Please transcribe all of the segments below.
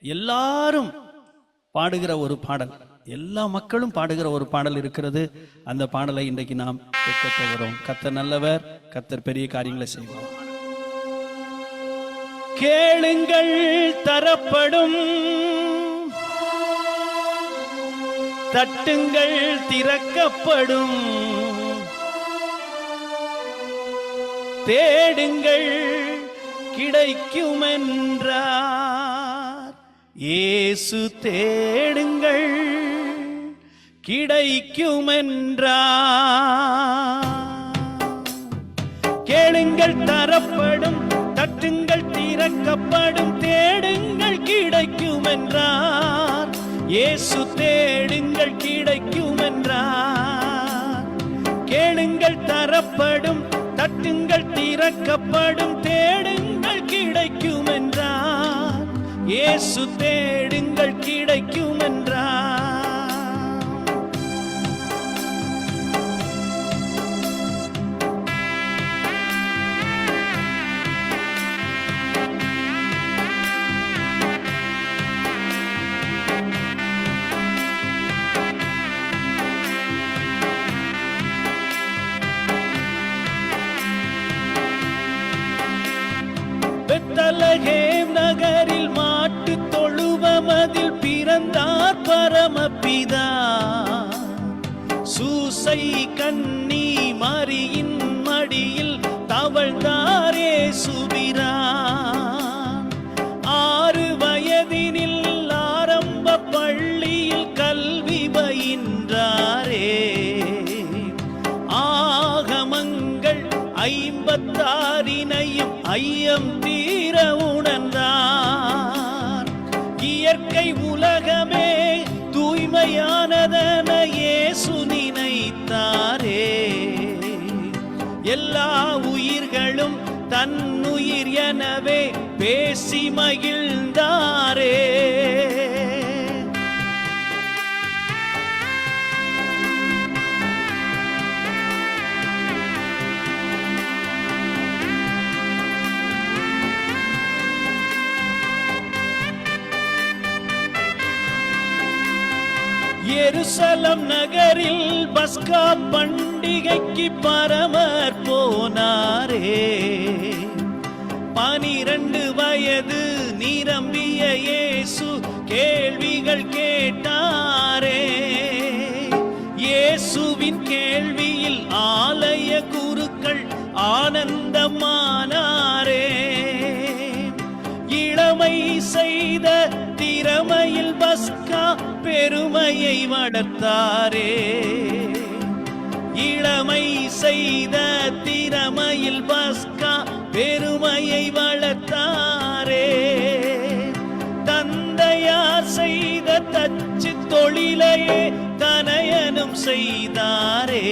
எல்லாரும் பாடுகிற ஒரு பாடல், எல்லா மக்களும் பாடுகிற ஒரு பாடல் இருக்கிறது. அந்த பாடலை இன்றைக்கு நாம் கேட்க போகிறோம். கர்த்தர் நல்லவர், கர்த்தர் பெரிய காரியங்களை செய்வார். கேளுங்கள் தரப்படும், தட்டுங்கள் திறக்கப்படும், தேடுங்கள் கிடைக்கும் என்றார் இயேசு. தேடுங்கள் கிடைக்கும் என்றார். கேளுங்கள் தரப்படும், தட்டுங்கள் திறக்கப்படும், தேடுங்கள் கிடைக்கும் என்றார் இயேசு. தேடுங்கள் கிடைக்கும் என்றார். கேளுங்கள் தரப்படும், தட்டுங்கள் திறக்கப்படும், தேடுங்கள் கிடைக்கும் என்றார் இயேசு. தேடுங்கள் கிடைக்கும் என்றார். பெத்லகேம் நகரில் மாட்டு தொழுவமதில் பிறந்தார் பரமபிதா. சூசை கன்னி மரியின் மடியில் தவழ்ந்தார் இயேசுபிரான். 6 வயதினில் ஆரம்ப பள்ளியில் கல்வி பயின்றாரே. ஆகமங்கள் 56 ஐயம் தீர உணர்ந்தார். இயற்கை உலகமே தூய்மையானதென இயேசு நினைத்தாரே. எல்லா உயிர்களும் தன்னுயிர் எனவே பேசி மகிழ்ந்தாரே. எருசலம் நகரில் பஸ்கா பண்டிகைக்கு பரமர் போனாரே. 12 வயது நிரம்பிய இயேசு கேள்விகள் கேட்டாரே. இயேசுவின் கேள்வியில் ஆலய குருக்கள் ஆனந்தமானாரே. இளமை செய்த திறமையில் பஸ்கா பெருமையை வளர்த்தாரே. இளமை செய்த திறமையில் பஸ்கா பெருமையை வளர்த்தாரே. தந்தையார் செய்த தச்சு தொழிலையே தனயனும் செய்தாரே.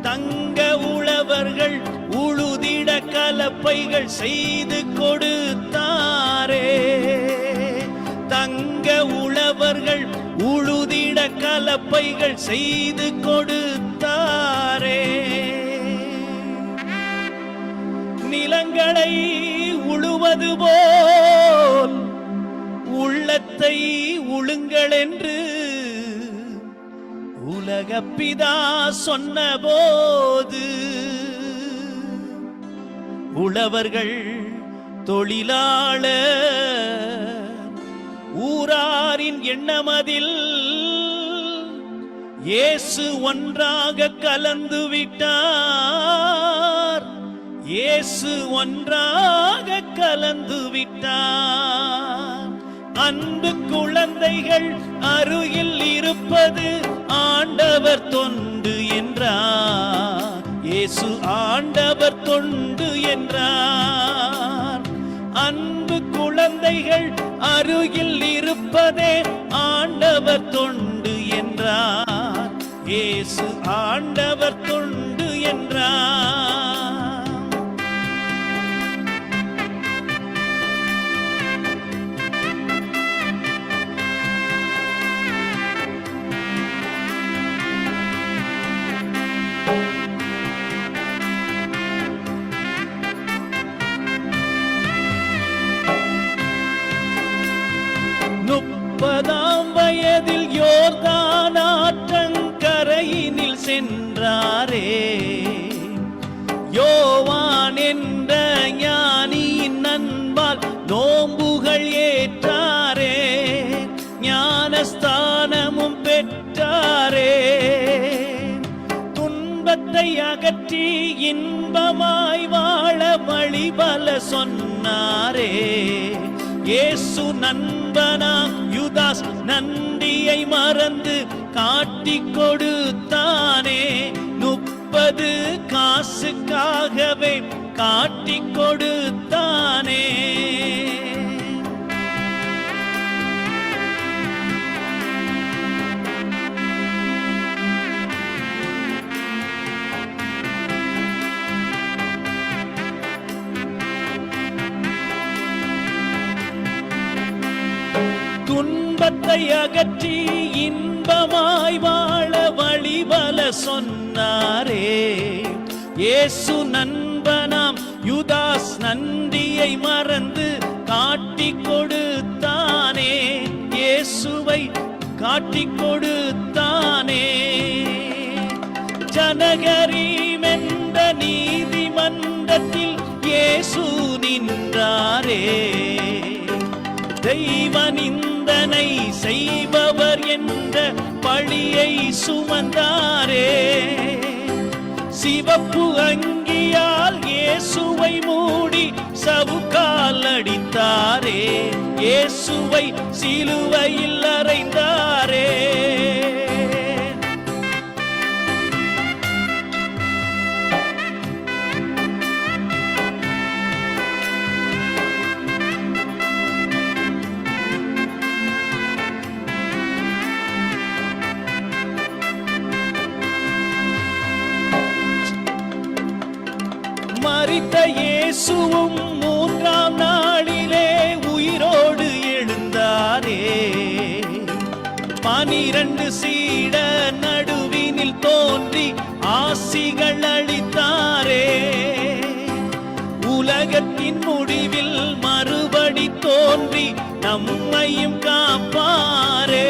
தங்க உழவர்கள் உழுதிட கலப்பைகள் செய்து கொடுத்தாரே. தங்க உழவர்கள் உழுதிட கலப்பைகள் செய்து கொடுத்தாரே. நிலங்களை உழுவது போல் உள்ளத்தை உழுங்கள் என்று உலகப்பிதா சொன்னபோது உழவர்கள் தொழிலாளர் ஊராரின் எண்ணமதில் இயேசு ஒன்றாக கலந்து விட்டார். இயேசு ஒன்றாக கலந்து விட்டார். அன்பு குழந்தைகள் அருகில் இருப்பது ஆண்டவர் தொண்டு என்றார். இயேசு ஆண்டவர் தொண்டு என்றார். அன்பு குழந்தைகள் அருகில் இருப்பதே ஆண்டவர் தொண்டு என்றார். இயேசு ஆண்டவர் தொண்டு என்றார். என்றாரே. யோவான் என்ற ஞானியின் நண்பால் நோம்புகள் ஏற்றாரே, ஞானஸ்தானமும் பெற்றாரே. துன்பத்தை அகற்றி இன்பமாய் வாழ வழிபல சொன்னாரே. இயேசு நண்பனாம் யூதாஸ் நன்றியை மறந்து காட்டிக் கொடுத்தானே. 30 காசுக்காகவே காட்டிக் கொடுத்தானே. துன்பத்தை அகற்றி இன்பமாய் வாழ வழிபல சொன்னாரே. இயேசு நண்பனாம் யூதாஸ் நன்றியை மறந்து காட்டிக் கொடுத்தானே. இயேசுவை காட்டிக் கொடுத்தானே. ஜனகரீம் என்ற நீதிமன்றத்தில் இயேசு நின்றாரே. தெய்வ நிந்தனை செய்பவர் என்ற பழியை சுமந்தாரே. சிவப்பு அங்கியால் இயேசுவை மூடி சவுக்கால் அடித்தாரே. இயேசுவை சிலுவையில் அறைந்தாரே. மரித்த இயேசுவும் 3ஆம் நாளிலே உயிரோடு எழுந்தாரே. 12 சீடர் நடுவினில் தோன்றி ஆசிகள் அளித்தாரே. உலகத்தின் முடிவில் மறுபடி தோன்றி நம்மையும் காப்பாரே.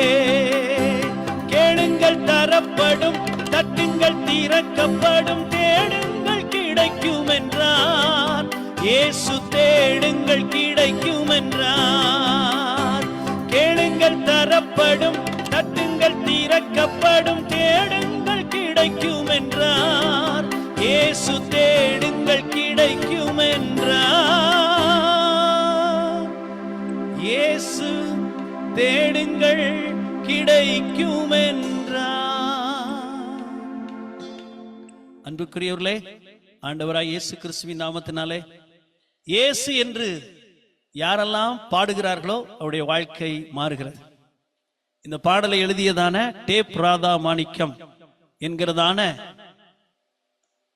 கேளுங்கள் தரப்படும், தட்டுங்கள் திறக்கப்படும், தேடுங்கள் கிடைக்கும் என்றார். இயேசு தேடுங்கள் கிடைக்கும் என்றார். கேளுங்கள் தரப்படும், தட்டுங்கள் திறக்கப்படும், தேடுங்கள் கிடைக்கும் என்றார். இயேசு தேடுங்கள் கிடைக்கும் என்றார். இயேசு தேடுங்கள் கிடைக்கும் என்றார். அன்புக்குரியவர்களே, ஆண்டவராய் இயேசு கிறிஸ்துவின் நாமத்தினாலே இயேசு என்று யாரெல்லாம் பாடுகிறார்களோ அவருடைய வாழ்க்கை மாறுகிறது. இந்த பாடலை எழுதியதான டேப் ராதா மாணிக்கம் என்கிறதான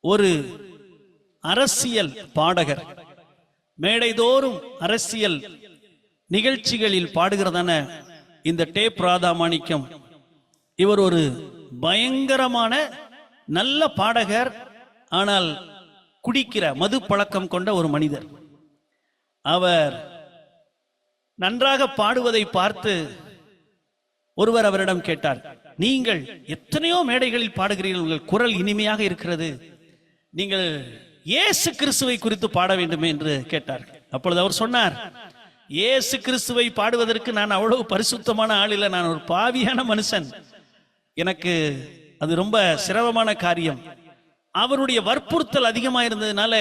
ஒரு அரசியல் பாடகர், மேடைதோறும் அரசியல் நிகழ்ச்சிகளில் பாடுகிறதான இந்த டேப் ராதா மாணிக்கம், இவர் ஒரு பயங்கரமான நல்ல பாடகர். ஆனால் குடிக்கிற மது பழக்கம் கொண்ட ஒரு மனிதர். அவர் நன்றாக பாடுவதை பார்த்து ஒருவர் அவரிடம் கேட்டார், நீங்கள் எத்தனையோ மேடைகளில் பாடுகிறீர்கள், உங்கள் குரல் இனிமையாக இருக்கிறது, நீங்கள் இயேசு கிறிஸ்துவை குறித்து பாட வேண்டும் என்று கேட்டார். அப்பொழுது அவர் சொன்னார், இயேசு கிறிஸ்துவை பாடுவதற்கு நான் அவ்வளவு பரிசுத்தமான ஆள் இல்லை, நான் ஒரு பாவியான மனுஷன், எனக்கு அது ரொம்ப சிரமமான காரியம். அவருடைய வற்புறுத்தல் அதிகமாக இருந்ததுனால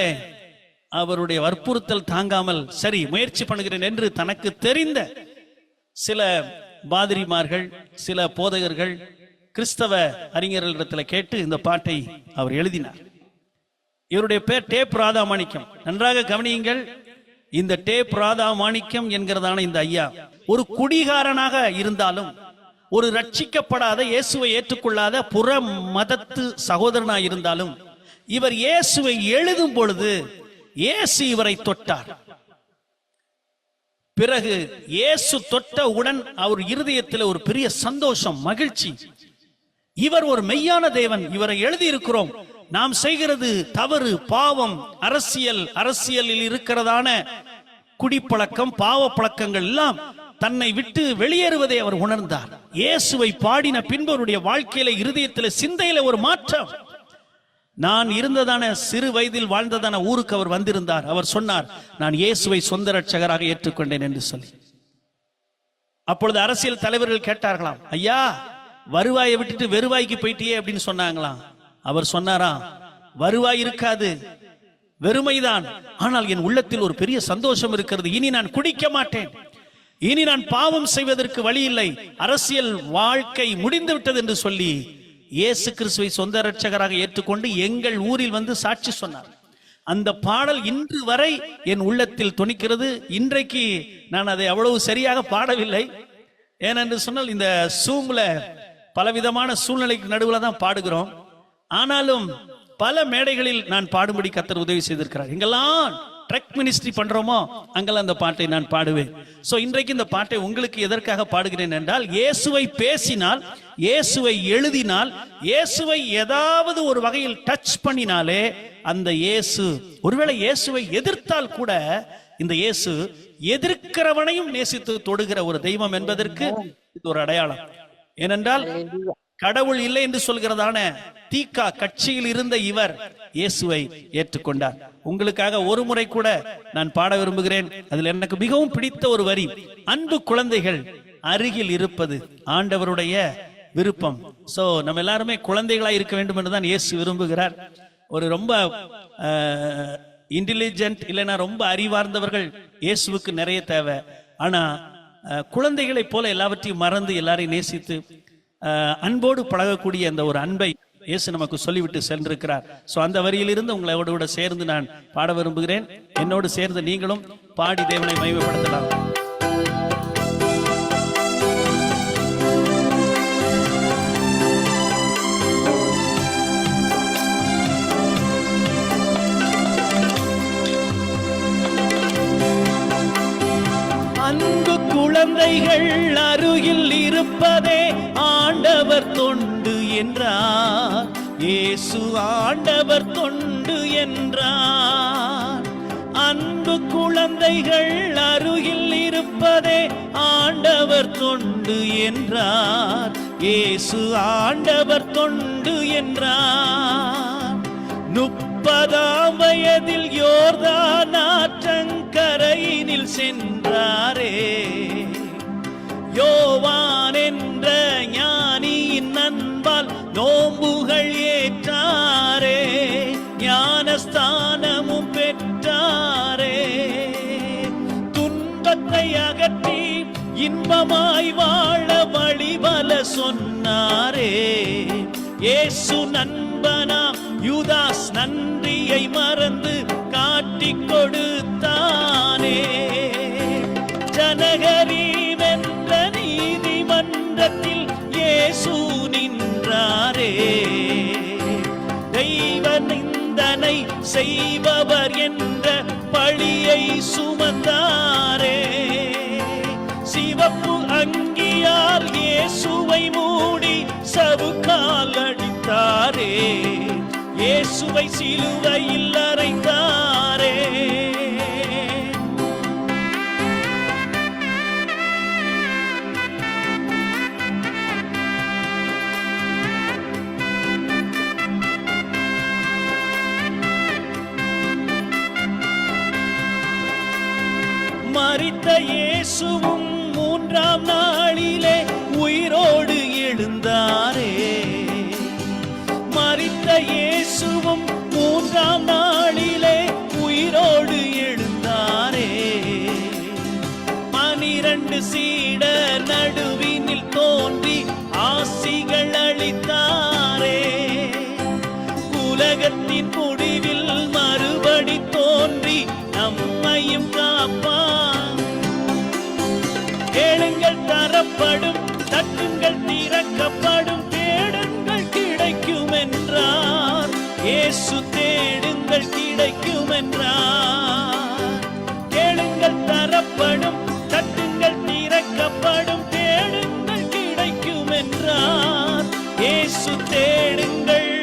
அவருடைய வற்புறுத்தல் தாங்காமல் சரி முயற்சி பண்ணுகிறேன் என்று தனக்கு தெரிந்த சில பாதிரிமார்கள், சில போதகர்கள், கிறிஸ்தவ அறிஞர்களிடத்தில் கேட்டு இந்த பாட்டை அவர் எழுதினார். இவருடைய பேர் டேப் ராதா மாணிக்கம். நன்றாக கவனியுங்கள், இந்த டேப் ராதா மாணிக்கம் என்கிறதான இந்த ஐயா ஒரு குடிகாரனாக இருந்தாலும், ஒரு ரட்சிக்கப்படாத இயேசுவை ஏற்றுக்கொள்ளாத புற மதத்து சகோதரனாக இருந்தாலும், இவர் இயேசுவை எழுதும் பொழுது இயேசு இவரை தொட்டார். பிறகு இயேசு தொட்டவுடன் அவர் இருதயத்தில் ஒரு பெரிய சந்தோஷம், மகிழ்ச்சி. இவர் ஒரு மெய்யான தேவன், இவரை எழுதியிருக்கிறோம், நாம் செய்கிறது தவறு, பாவம், அரசியலில் இருக்கிறதான குடிப்பழக்கம், பாவ பழக்கங்கள் எல்லாம் தன்னை விட்டு வெளியேறுவதை அவர் உணர்ந்தார். இயேசுவை பாடின பின்பு அவருடைய வாழ்க்கையில, இருதயத்தில, சிந்தையில ஒரு மாற்றம். நான் இருந்ததான சிறு வயதில் வாழ்ந்ததான ஊருக்கு அவர் வந்திருந்தார். அவர் சொன்னார், நான் இயேசுவை சொந்த ரட்சகராக ஏற்றுக்கொண்டேன் என்று சொல்லி. அப்பொழுது அரசியல் தலைவர்கள் கேட்டார்களாம், ஐயா வருவாயை விட்டுட்டு வெறுவாய்க்கு போயிட்டியே அப்படின்னு சொன்னாங்களாம். அவர் சொன்னாராம், வருவாய் இருக்காது, வெறுமைதான், ஆனால் என் உள்ளத்தில் ஒரு பெரிய சந்தோஷம் இருக்கிறது. இனி நான் குடிக்க மாட்டேன், இனி நான் பாவம் செய்வதற்கு வழி இல்லை, அரசியல் வாழ்க்கை முடிந்து விட்டது என்று சொல்லி இயேசு கிறிஸ்துவை சொந்த ரட்சகராக ஏற்றுக்கொண்டு எங்கள் ஊரில் வந்து சாட்சி சொன்னார். அந்த பாடல் இன்று வரை என் உள்ளத்தில் துணிக்கிறது. இன்றைக்கு நான் அதை அவ்வளவு சரியாக பாடவில்லை. ஏனென்று சொன்னால் இந்த சூம்ல பலவிதமான சூழ்நிலைக்கு நடுவில் தான் பாடுகிறோம். ஆனாலும் பல மேடைகளில் நான் பாடும்படி கர்த்தர் உதவி செய்திருக்கிறார். எங்கெல்லாம் ட்ரக் மினிஸ்ட்ரி பண்றோமோ அங்கெல்லாம் அந்த பாட்டை நான் பாடுவேன். சோ இன்றைக்கு இந்த பாட்டை உங்களுக்கு எதற்காக பாடுகிறேன் என்றால், இயேசுவை பேசினால், இயேசுவை எழுதினால், இயேசுவை ஏதாவது ஒரு வகையில் டச் பண்ணினாலே அந்த இயேசு, ஒருவேளை இயேசுவை எதிர்த்தால் கூட இந்த இயேசு எதிர்க்கிறவனையும் நேசித்து தொடுகிற ஒரு தெய்வம் என்பதற்கு இது ஒரு அடையாளம். ஏனென்றால் கடவுள் இல்லை என்று சொல்கிறதான தீகா கட்சியில் இருந்த இவர் இயேசுவை ஏற்றுக்கொண்டார். உங்களுக்காக ஒரு முறை கூட நான் பாட விரும்புகிறேன். அதில் எனக்கு மிகவும் பிடித்த ஒரு வரி, அன்பு குழந்தைகள் அருகில் இருப்பது ஆண்டவருடைய விருப்பம். சோ நம்ம எல்லாருமே குழந்தைகளா இருக்க வேண்டும் என்றுதான் இயேசு விரும்புகிறார். ஒரு ரொம்ப இன்டெலிஜென்ட் இல்லைன்னா ரொம்ப அறிவார்ந்தவர்கள் இயேசுவுக்கு நிறைய தேவை. ஆனா குழந்தைகளை போல எல்லாவற்றையும் மறந்து எல்லாரையும் நேசித்து அன்போடு பழகக்கூடிய அந்த ஒரு அன்பை இயேசு நமக்கு சொல்லிவிட்டு சென்றிருக்கிறார். சோ அந்த வரியிலிருந்து உங்களோட சேர்ந்து நான் பாட விரும்புகிறேன். என்னோடு சேர்ந்து நீங்களும் பாடி தேவனை மகிமைப்படுத்தலாம். அன்பு குழந்தைகள் அருகில் இருப்பதே ஆண்டவர் தொண்டு என்றார். இயேசு ஆண்டவர் தொண்டு என்றார். அன்பு குழந்தைகள் அருகில் இருப்பதே ஆண்டவர் தொண்டு என்றார். இயேசு ஆண்டவர் தொண்டு என்றார். 30ஆம் வயதில் யோர்தான் ஆற்றங்கரையினில் சென்றாரே. யோவான் என்ற ஞானியின் அன்பால் நோம்புகள் ஏற்றாரே. ஞானஸ்தானமும் பெற்றாரே. துன்பத்தை அகற்றி இன்பமாய் வாழ வழிபல சொன்னாரே. இயேசு நண்பனாம் யூதாஸ் நன்றியை மறந்து காட்டிக் கொடுத்தானே. ஜனகரீம் என்ற நீதிமன்றத்தில் இயேசு நின்றாரே. தெய்வ நிந்தனை செய்பவர் என்ற பழியை சுமந்தாரே. சிவப்பு அங்கியால் இயேசுவை மூடி சவுக்கால் அடித்தாரே. இயேசுவை சிலுவையில் அறைந்தாரே. மரித்த இயேசுவும் 3ஆம் நாளிலே உயிரோடு எழுந்தாரே. மரித்த இயேசுவும் 3ஆம் நாளிலே உயிரோடு எழுந்தாரே. 12 சீடர் நடுவினில் தோன்றி ஆசிகள் அளித்தாரே. உலகத்தின் முடிவில் மறுபடி தோன்றி நம்மையும் காப்பான். கேளுங்கள் தரப்படும், தட்டுங்கள் திறக்கப்படும், தேடுங்கள் கிடைக்கும் என்றார். இயேசு தேடுங்கள் கிடைக்கும் என்றார். கேளுங்கள் தரப்படும், தட்டுங்கள் திறக்கப்படும், தேடுங்கள் கிடைக்கும் என்றார். இயேசு தேடுங்கள்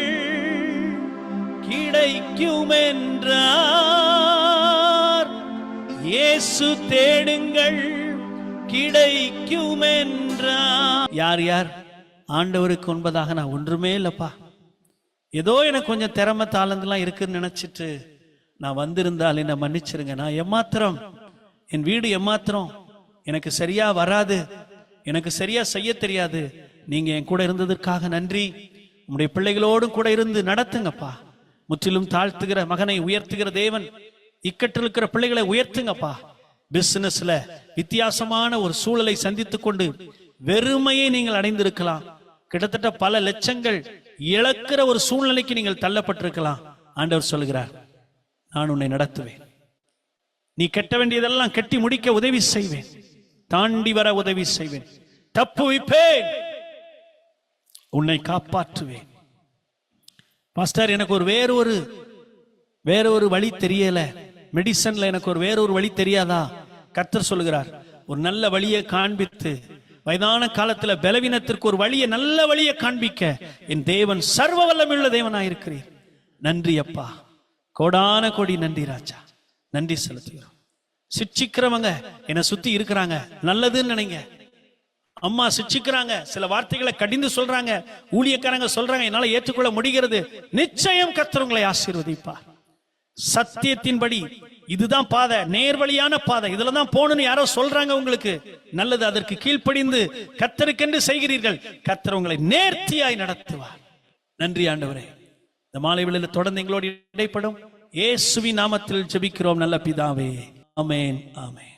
கிடைக்கும் என்றார். இயேசு தேடுங்கள் கிடைக்கும் என்றார். யார் யார் ஆண்டவருக்கு உண்பதாக நான் ஒன்றுமே இல்லப்பா, ஏதோ எனக்கு கொஞ்சம் திறமை தாளந்தெல்லாம் இருக்குன்னு நினைச்சிட்டு நான் வந்திருந்தால் என்ன மன்னிச்சிருங்க. நான் ஏமாத்திரம், என் வீடு ஏமாத்திரம், எனக்கு சரியா வராது, எனக்கு சரியா செய்ய தெரியாது. நீங்க என் கூட இருந்ததற்காக நன்றி. உங்களுடைய பிள்ளைகளோடும் கூட இருந்து நடத்துங்கப்பா. முற்றிலும் தாழ்த்துகிற மகனை உயர்த்துகிற தேவன், இக்கட்டில் இருக்கிற பிள்ளைகளை உயர்த்துங்கப்பா. பிசினஸ்ல வித்தியாசமான ஒரு சூழலை சந்தித்துக் கொண்டு வெறுமையை நீங்கள் அடைந்திருக்கலாம். கிட்டத்தட்ட பல லட்சங்கள் இழக்கிற ஒரு சூழ்நிலைக்கு நீங்கள் தள்ளப்பட்டிருக்கலாம். ஆண்டவர் சொல்கிறார், நான் உன்னை நடத்துவேன். நீ கட்ட வேண்டியதெல்லாம் கட்டி முடிக்க உதவி செய்வேன், தாண்டி வர உதவி செய்வேன், தப்புவிப்பேன், உன்னை காப்பாற்றுவேன். பாஸ்டர், எனக்கு ஒரு வேற ஒரு வழி தெரியல, மெடிசன்ல எனக்கு ஒரு வேற ஒரு வழி தெரியாதா? கர்த்தர் சொல்கிறார், ஒரு நல்ல வழியை காண்பித்து, வயதான காலத்துல பலவீனத்திற்கு ஒரு வழியை, நல்ல வழியை காண்பிக்க என் தேவன் சர்வ வல்லமையுள்ள தேவனாயிருக்கிறீர். நன்றி அப்பா, கோடான கோடி நன்றி ராஜா, நன்றி செலுத்துகிறோம். சிட்சிக்கிறவங்க என்னை சுத்தி இருக்கிறாங்க, நல்லதுன்னு நினைங்க. அம்மா சிட்சிக்கிறாங்க, சில வார்த்தைகளை கடிந்து சொல்றாங்க, ஊழியக்காரங்க சொல்றாங்க, என்னால ஏற்றுக்கொள்ள முடிகிறது. நிச்சயம் கர்த்தர் உங்களை ஆசீர்வதிப்பார். சத்தியத்தின்படி இதுதான் பாதை, நேர்வழியான பாதை, இதுலதான் போகணும்னு யாரோ சொல்றாங்க உங்களுக்கு, நல்லது. அதற்கு கீழ்ப்படிந்து கர்த்தருக்கென்று செய்கிறீர்கள், கர்த்தர் உங்களை நேர்த்தியாய் நடத்துவார். நன்றி ஆண்டவரே. இந்த மாலை வேளையில் தொடர்ந்து எங்களோடு இடைப்படும் இயேசுவின் நாமத்தில் ஜெபிக்கிறோம் நல்ல பிதாவே. ஆமென், ஆமென்.